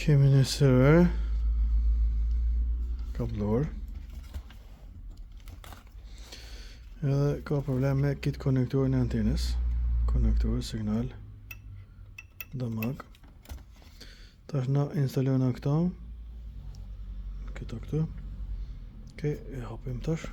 Kemini sever. Kabloer. Edhe ka problem me kit konektorin e antenës. Konektor, signal, damag. Tash na instalojna këta. Këtu. Okej, e hapim tash.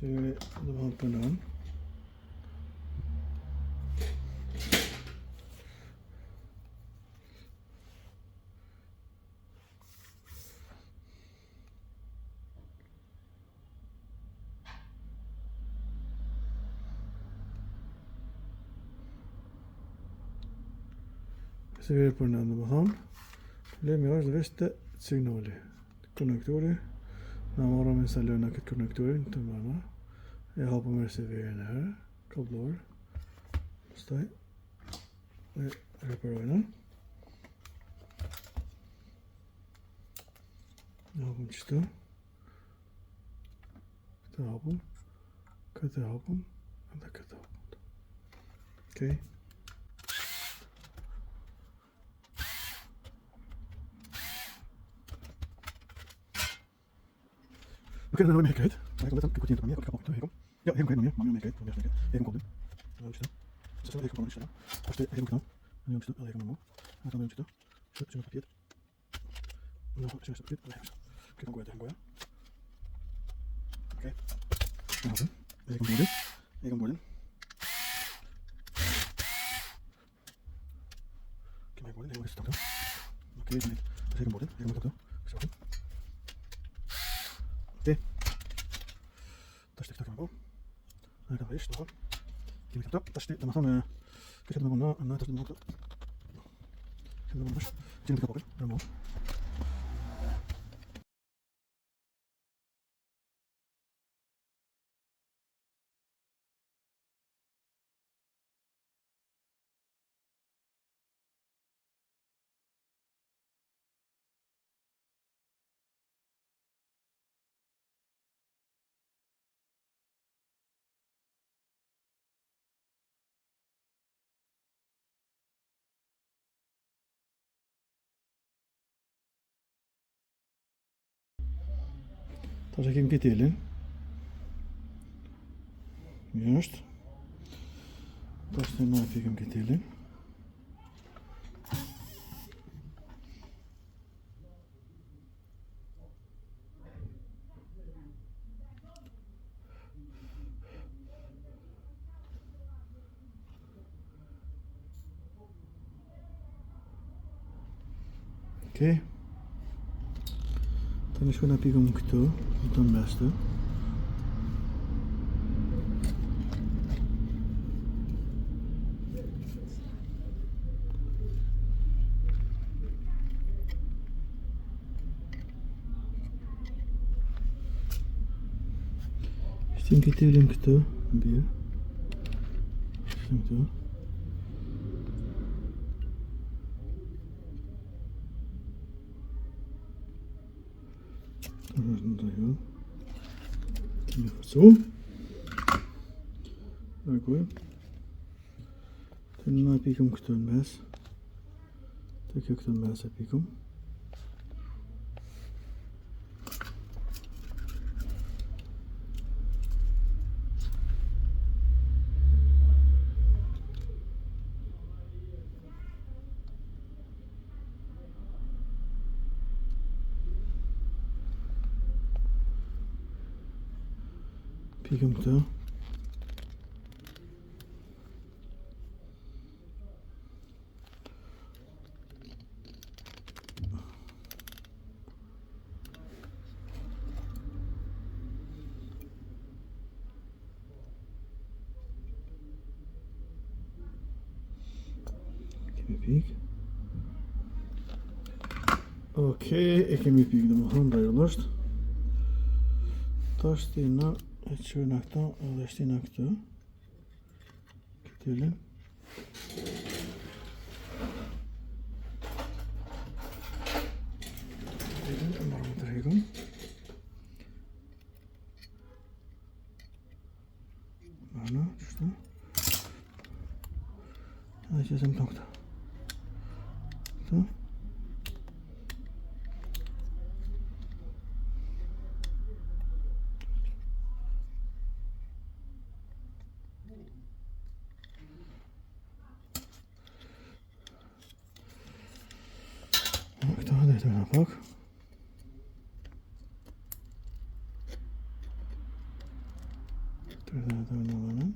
Şöyle bakalım. Se për në më thonë, problemi është dhe të signali. Konektori, na marrëm instalojna këtë konektorin të mërna, e hapëm receiverin e herë, kablor, pastaj e reparojna. E hapëm qëtë, këtë hapëm, edhe këtë hapëm. Okej. Okej, dan neem ik het. Ik wil het een kwartier meer. Ik heb ook twee hekom. Ja, hekom meer. Maar nu neem ik het. Hekom kodum. Nou işte. Sesini hekom konuşalım. Başta hekom kanal. Ne yapmıştım? Hekom mu? Ne tamam işte. Şunu paket. Ne yapmıştım? Şunu paket. Hekom koyalım. Okey. Ne yapalım? Hekom kodum. Hekom kodum. Hekom kodum. Hekom kodum. Okey, hekom kodum. Hekom kodum. Okey. Taş tek bu. Arkadaşlar işte tamam. Kimi kapta? Taş tek tamam. Geçelim bunu. Anna taş bunu. Şimdi bunu baş. Şimdi kapatın. Tamam. Tash e kemi ketelin. Jashtë. Tash të na fikëm ketelin. Okej. Tani shkojna pikëm këtu, në të mes të. Shtim ketelin këtu, mbirë. Shtim këtu. So. D'accord. Dann mal pikëm këtu në mes. Të kjo këtu në mes e pikëm. Pikëm këtu. Kemi pik. Okej, e kemi pik dhe më thonë rregullisht. Tash tina e qërna këta edhe shtina këtu. Ketelin. Entschuldigung. Ano, что? А сейчас им так-то. Что? Кто это напак? Тогда новый.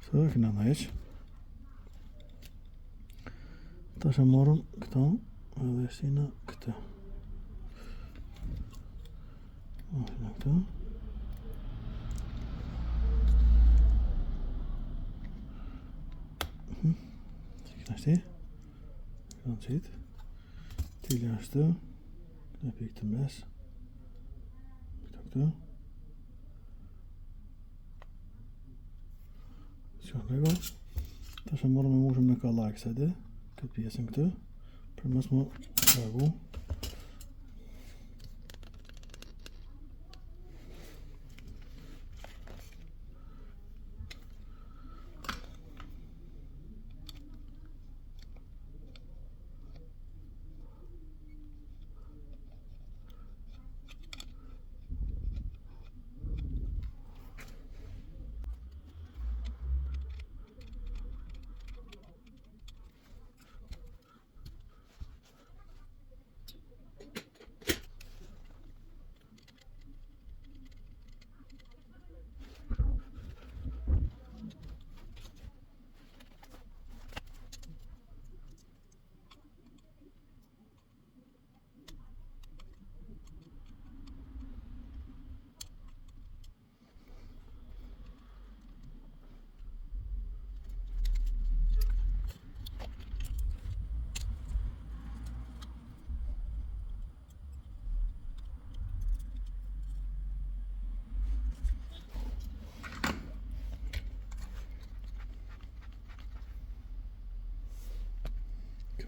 Все, финальность. Tässä morum kto, ale siinä kto. Siinä kto. Siknästi. Dan zit. Tiljastu. Knap ik de mes. Kto. Sjönlego. Tässä morum możemy kalaksäde. Pjesën këtë për mos më largu.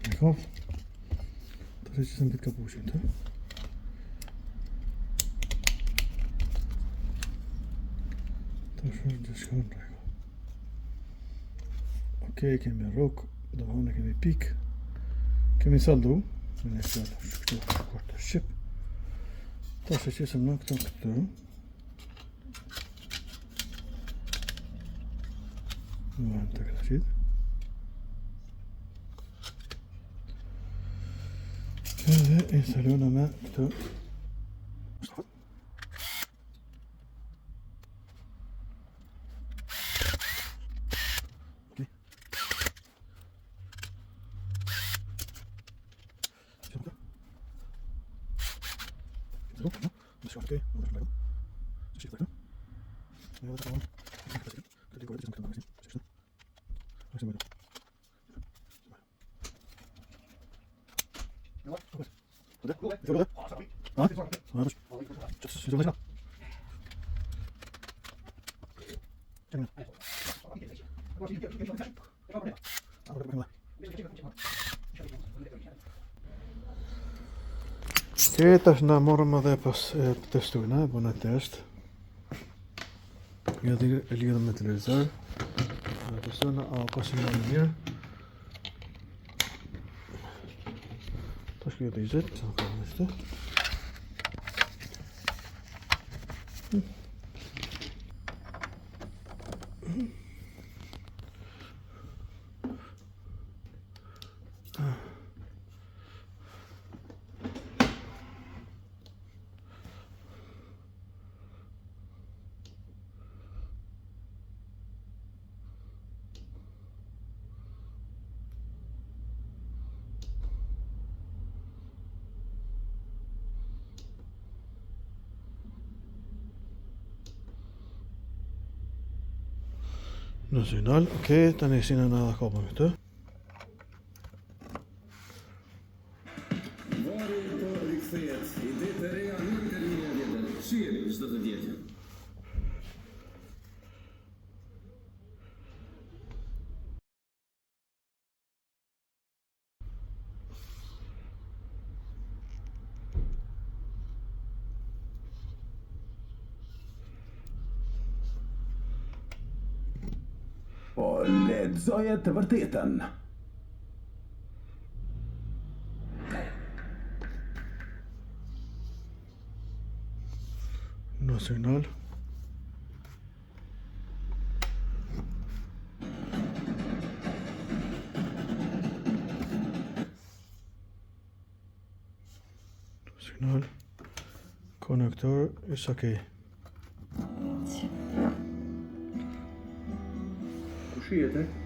Kijk af. Dat is een beetje kapot zitten. Dat is de schoonregel. Oké, ik heb mijn rook. Dan hou ik in mijn piek. Ik heb mijn saldo. En ik zal een korte chip. Dat is een nok toch toe. Nou, dat is het. Ve instalujeme to. Kiitos, nämä mormadepas testuina på test. Jag ligger med televizor. Testuina av kosimonier. Taşkıyor diyecek. Bakalım işte. No signal. Okej, tani sina na koppunktõ. Что-то делать. Oled, zajed te vrteten. No signal. No signal. Connector is okay. Uscite?